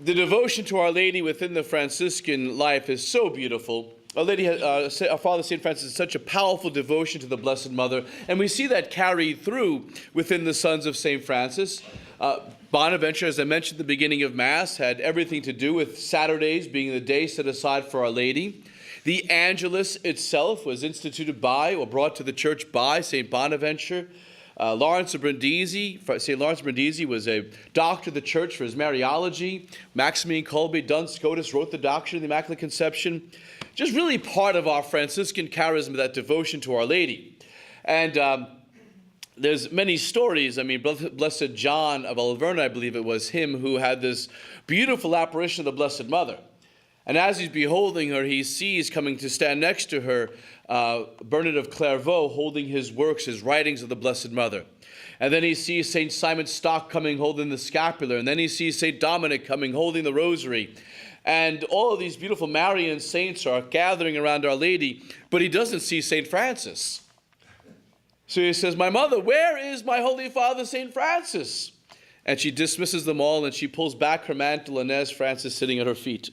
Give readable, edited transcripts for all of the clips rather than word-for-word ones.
The devotion to Our Lady within the Franciscan life is so beautiful. Our Father St. Francis is such a powerful devotion to the Blessed Mother, and we see that carried through within the sons of St. Francis. Bonaventure, as I mentioned at the beginning of Mass, had everything to do with Saturdays being the day set aside for Our Lady. The Angelus itself was instituted by, or brought to the church by, St. Bonaventure. Lawrence of Brindisi, St. Lawrence of Brindisi was a doctor of the church for his Mariology. Maximilian Kolbe, Duns Scotus, wrote the Doctrine of the Immaculate Conception. Just really part of our Franciscan charisma, that devotion to Our Lady. And there's many stories. I mean, Blessed John of Alverna, I believe it was him, who had this beautiful apparition of the Blessed Mother. And as he's beholding her, he sees coming to stand next to her Bernard of Clairvaux holding his works, his writings of the Blessed Mother. And then he sees St. Simon Stock coming holding the scapular. And then he sees St. Dominic coming holding the rosary. And all of these beautiful Marian saints are gathering around Our Lady, but he doesn't see St. Francis. So he says, "My mother, where is my Holy Father St. Francis?" And she dismisses them all, and she pulls back her mantle, and there's Francis sitting at her feet.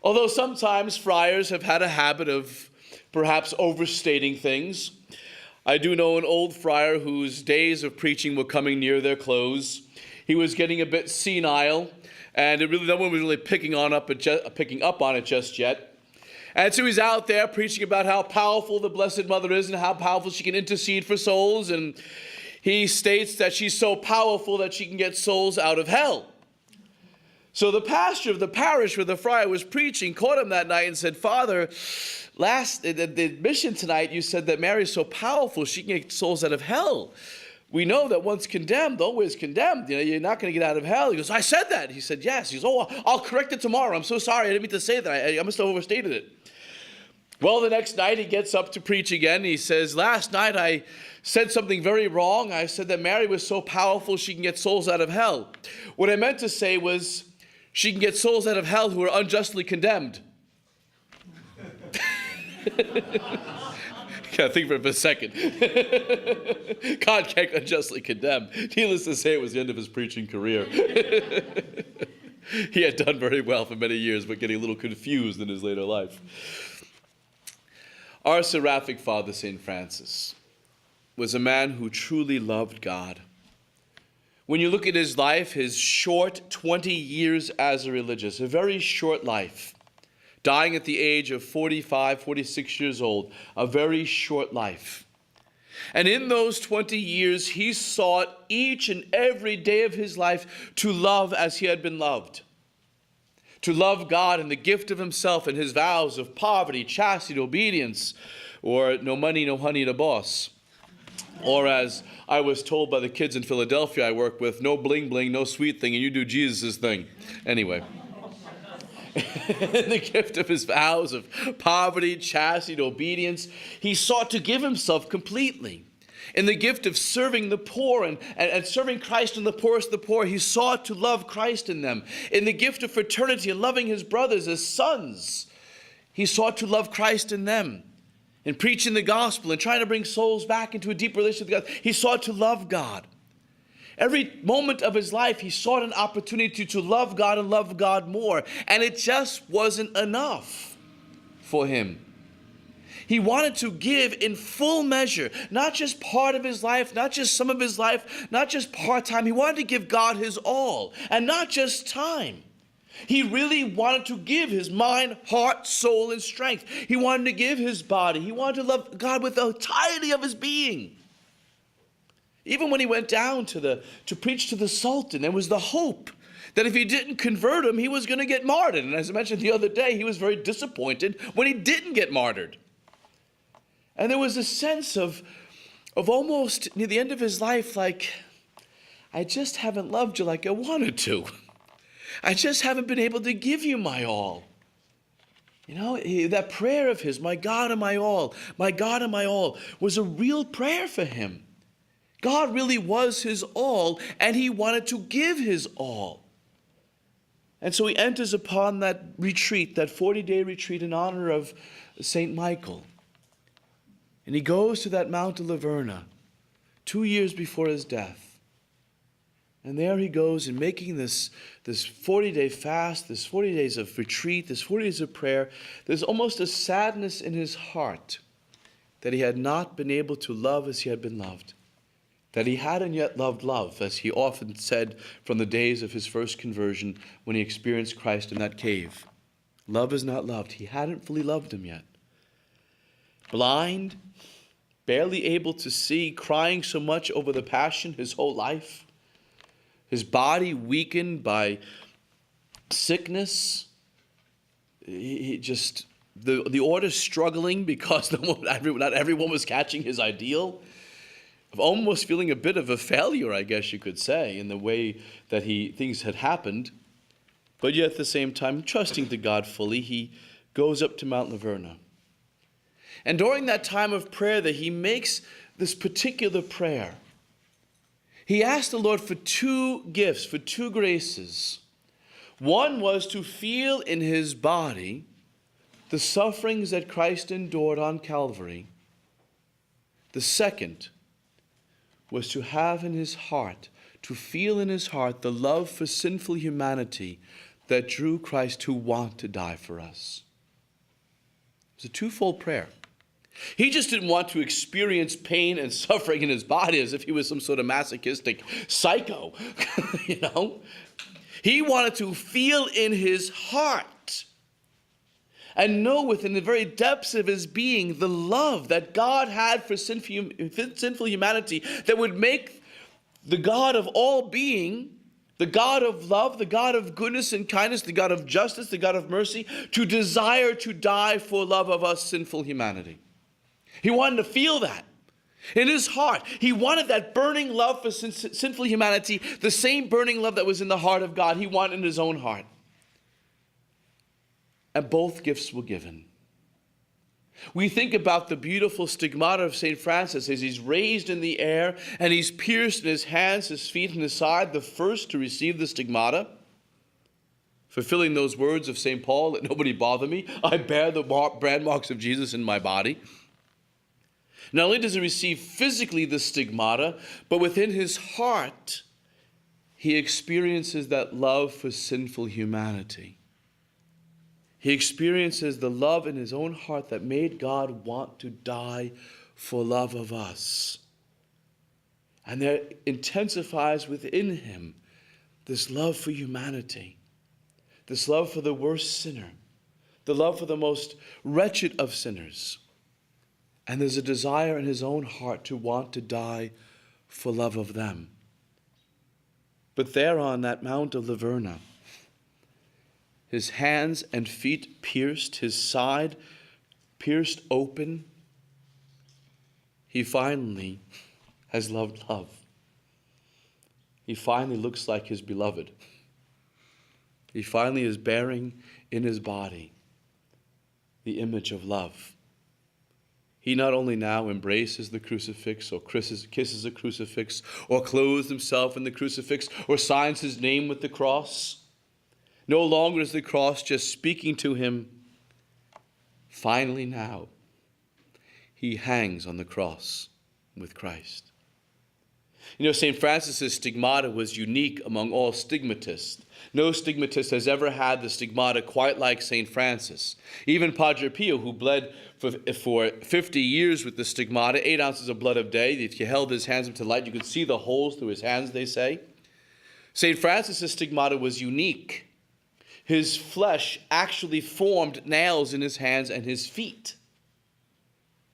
Although sometimes friars have had a habit of perhaps overstating things. I do know an old friar whose days of preaching were coming near their close. He was getting a bit senile, and no one was really picking up on it just yet. And so he's out there preaching about how powerful the Blessed Mother is and how powerful she can intercede for souls. And he states that she's so powerful that she can get souls out of hell. So the pastor of the parish where the friar was preaching caught him that night and said, "Father, the mission tonight, you said that Mary is so powerful she can get souls out of hell. We know that once condemned, always condemned. You know, you're not going to get out of hell." He goes, "I said that." He said, "Yes." He goes, "Oh, I'll correct it tomorrow. I'm so sorry. I didn't mean to say that. I must have overstated it." Well, the next night he gets up to preach again. He says, "Last night I said something very wrong. I said that Mary was so powerful she can get souls out of hell. What I meant to say was she can get souls out of hell who are unjustly condemned." Gotta think for a second. God can't unjustly condemn. Needless to say, it was the end of his preaching career. He had done very well for many years, but getting a little confused in his later life. Our seraphic Father, St. Francis, was a man who truly loved God. When you look at his life, his short 20 years as a religious, a very short life, dying at the age of 45, 46 years old, a very short life. And in those 20 years, he sought each and every day of his life to love as he had been loved. To love God in the gift of himself and his vows of poverty, chastity, obedience, or no money, no honey, no boss. Or as I was told by the kids in Philadelphia I work with, no bling bling, no sweet thing, and you do Jesus' thing. Anyway. In the gift of his vows of poverty, chastity, obedience, he sought to give himself completely. In the gift of serving the poor and serving Christ in the poorest of the poor, he sought to love Christ in them. In the gift of fraternity and loving his brothers as sons, he sought to love Christ in them. In preaching the gospel and trying to bring souls back into a deep relationship with God, he sought to love God. Every moment of his life, he sought an opportunity to love God and love God more. And it just wasn't enough for him. He wanted to give in full measure, not just part of his life, not just some of his life, not just part-time. He wanted to give God his all, and not just time. He really wanted to give his mind, heart, soul, and strength. He wanted to give his body. He wanted to love God with the entirety of his being. Even when he went down to preach to the Sultan, there was the hope that if he didn't convert him, he was going to get martyred. And as I mentioned the other day, he was very disappointed when he didn't get martyred. And there was a sense of almost near the end of his life, like, I just haven't loved you like I wanted to. I just haven't been able to give you my all. You know, that prayer of his, my God and my all, was a real prayer for him. God really was his all, and he wanted to give his all. And so he enters upon that retreat, that 40-day retreat in honor of St. Michael. And he goes to that Mount of Laverna 2 years before his death. And there he goes in making this 40-day fast, this 40 days of retreat, this 40 days of prayer. There's almost a sadness in his heart that he had not been able to love as he had been loved, that he hadn't yet loved love, as he often said from the days of his first conversion when he experienced Christ in that cave. Love is not loved. He hadn't fully loved him yet. Blind, barely able to see, crying so much over the passion his whole life, his body weakened by sickness. The order struggling because not everyone was catching his ideal, of almost feeling a bit of a failure, I guess you could say, in the way that things had happened. But yet at the same time, trusting to God fully, he goes up to Mount Laverna. And during that time of prayer that he makes this particular prayer, he asked the Lord for two gifts, for two graces. One was to feel in his body the sufferings that Christ endured on Calvary. The second was to have in his heart, to feel in his heart the love for sinful humanity that drew Christ to want to die for us. It was a twofold prayer. He just didn't want to experience pain and suffering in his body as if he was some sort of masochistic psycho, He wanted to feel in his heart and know within the very depths of his being the love that God had for sinful humanity that would make the God of all being, the God of love, the God of goodness and kindness, the God of justice, the God of mercy, to desire to die for love of us sinful humanity. He wanted to feel that in his heart. He wanted that burning love for sinful humanity, the same burning love that was in the heart of God, he wanted in his own heart. And both gifts were given. We think about the beautiful stigmata of St. Francis as he's raised in the air and he's pierced in his hands, his feet, and his side, the first to receive the stigmata, fulfilling those words of St. Paul, "Let nobody bother me. I bear the brand marks of Jesus in my body." Not only does he receive physically the stigmata, but within his heart, he experiences that love for sinful humanity. He experiences the love in his own heart that made God want to die for love of us. And there intensifies within him this love for humanity, this love for the worst sinner, the love for the most wretched of sinners. And there's a desire in his own heart to want to die for love of them. But there on that Mount of Laverna, his hands and feet pierced, his side pierced open, he finally has loved love. He finally looks like his beloved. He finally is bearing in his body the image of love. He not only now embraces the crucifix or kisses the crucifix or clothes himself in the crucifix or signs his name with the cross. No longer is the cross just speaking to him. Finally now, he hangs on the cross with Christ. St. Francis's stigmata was unique among all stigmatists. No stigmatist has ever had the stigmata quite like St. Francis. Even Padre Pio, who bled for 50 years with the stigmata, 8 ounces of blood a day. If you held his hands up to light, you could see the holes through his hands, they say. St. Francis's stigmata was unique. His flesh actually formed nails in his hands and his feet.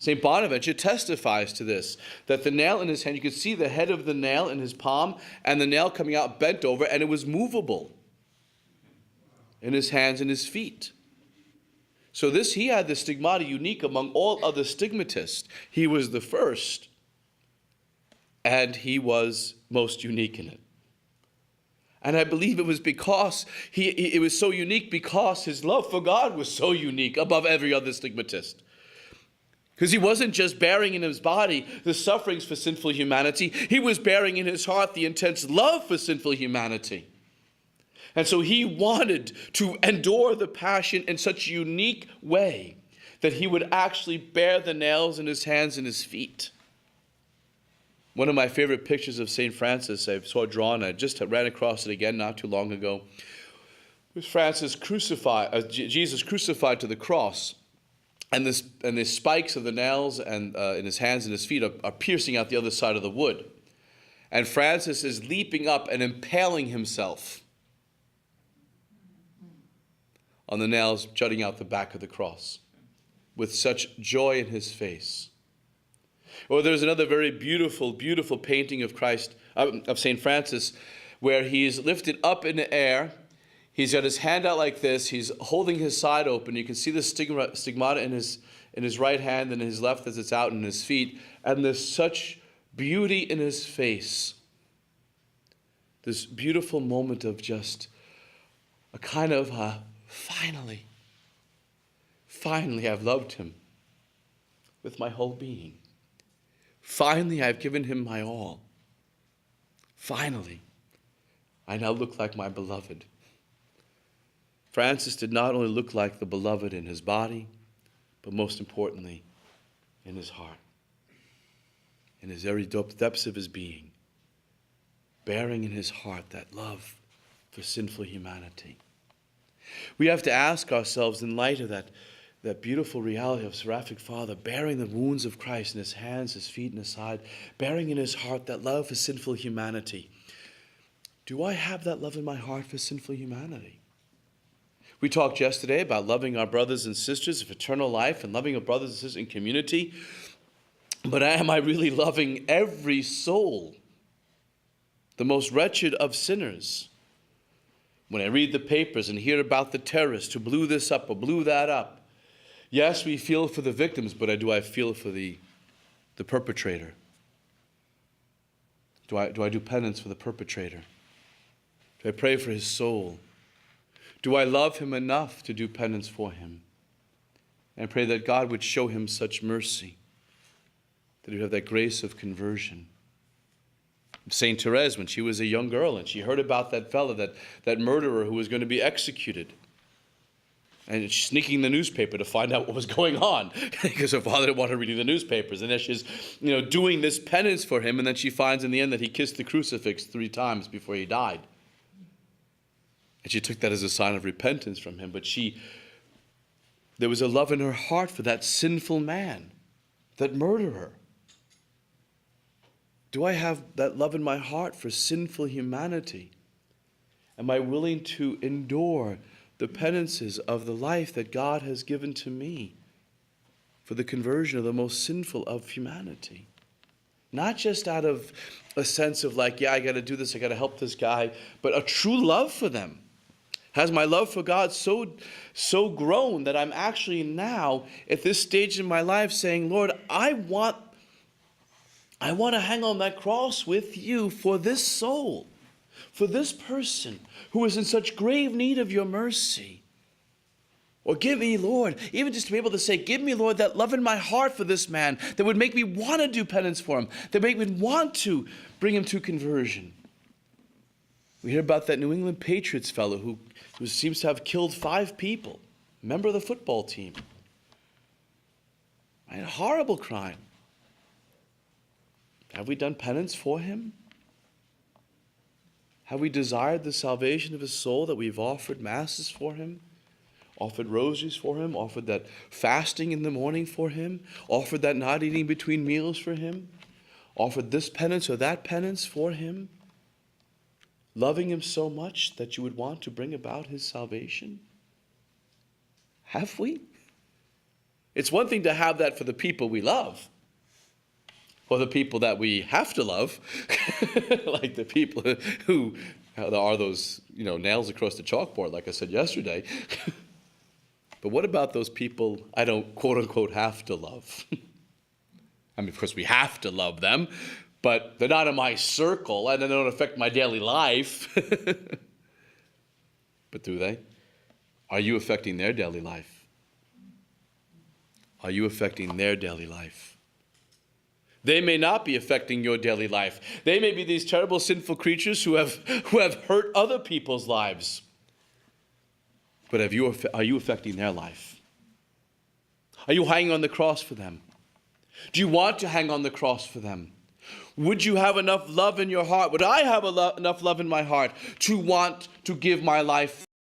St. Bonaventure testifies to this, that the nail in his hand, you could see the head of the nail in his palm and the nail coming out bent over, and it was movable in his hands and his feet. So he had the stigmata unique among all other stigmatists. He was the first, and he was most unique in it. And I believe it was because it was so unique because his love for God was so unique above every other stigmatist. Because he wasn't just bearing in his body the sufferings for sinful humanity, he was bearing in his heart the intense love for sinful humanity. And so he wanted to endure the passion in such a unique way that he would actually bear the nails in his hands and his feet. One of my favorite pictures of St. Francis I saw drawn, I just ran across it again not too long ago, was Jesus crucified to the cross, and the spikes of the nails and in his hands and his feet are piercing out the other side of the wood. And Francis is leaping up and impaling himself on the nails jutting out the back of the cross with such joy in his face. Or there's another very beautiful, beautiful painting of Christ, of St. Francis, where he's lifted up in the air. He's got his hand out like this. He's holding his side open. You can see the stigmata in his right hand and in his left as it's out in his feet. And there's such beauty in his face. This beautiful moment of just a kind of finally I've loved him with my whole being. Finally, I've given him my all. Finally, I now look like my beloved. Francis did not only look like the beloved in his body, but most importantly, in his heart, in his very depths of his being, bearing in his heart that love for sinful humanity. We have to ask ourselves, in light of that beautiful reality of Seraphic Father, bearing the wounds of Christ in his hands, his feet, and his side, bearing in his heart that love for sinful humanity. Do I have that love in my heart for sinful humanity? We talked yesterday about loving our brothers and sisters of eternal life and loving our brothers and sisters in community. But am I really loving every soul, the most wretched of sinners? When I read the papers and hear about the terrorists who blew this up or blew that up, yes, we feel for the victims, but do I feel for the perpetrator? Do I do penance for the perpetrator? Do I pray for his soul? Do I love him enough to do penance for him? And I pray that God would show him such mercy, that he would have that grace of conversion. Saint Therese, when she was a young girl and she heard about that fellow, that murderer who was going to be executed, and she's sneaking the newspaper to find out what was going on because her father didn't want her reading the newspapers. And then she's, doing this penance for him, and then she finds in the end that he kissed the crucifix 3 times before he died. And she took that as a sign of repentance from him. But there was a love in her heart for that sinful man, that murderer. Do I have that love in my heart for sinful humanity? Am I willing to endure the penances of the life that God has given to me for the conversion of the most sinful of humanity? Not just out of a sense of I got to do this, I got to help this guy, but a true love for them. Has my love for God so grown that I'm actually now at this stage in my life saying, Lord, I want to hang on that cross with you for this soul, for this person who is in such grave need of your mercy. Or give me, Lord, even just to be able to say, give me, Lord, that love in my heart for this man that would make me want to do penance for him, that would make me want to bring him to conversion. We hear about that New England Patriots fellow who seems to have killed 5 people, member of the football team. A horrible crime. Have we done penance for him? Have we desired the salvation of his soul, that we've offered masses for him, offered rosaries for him, offered that fasting in the morning for him, offered that not eating between meals for him, offered this penance or that penance for him, loving him so much that you would want to bring about his salvation? Have we? It's one thing to have that for the people we love, or the people that we have to love, like the people who there are those nails across the chalkboard, like I said yesterday. But what about those people I don't quote unquote have to love? I mean, of course we have to love them, but they're not in my circle and they don't affect my daily life. But do they? Are you affecting their daily life? Are you affecting their daily life? They may not be affecting your daily life. They may be these terrible sinful creatures who have hurt other people's lives. But are you affecting their life? Are you hanging on the cross for them? Do you want to hang on the cross for them? Would you have enough love in your heart? Would I have enough love in my heart to want to give my life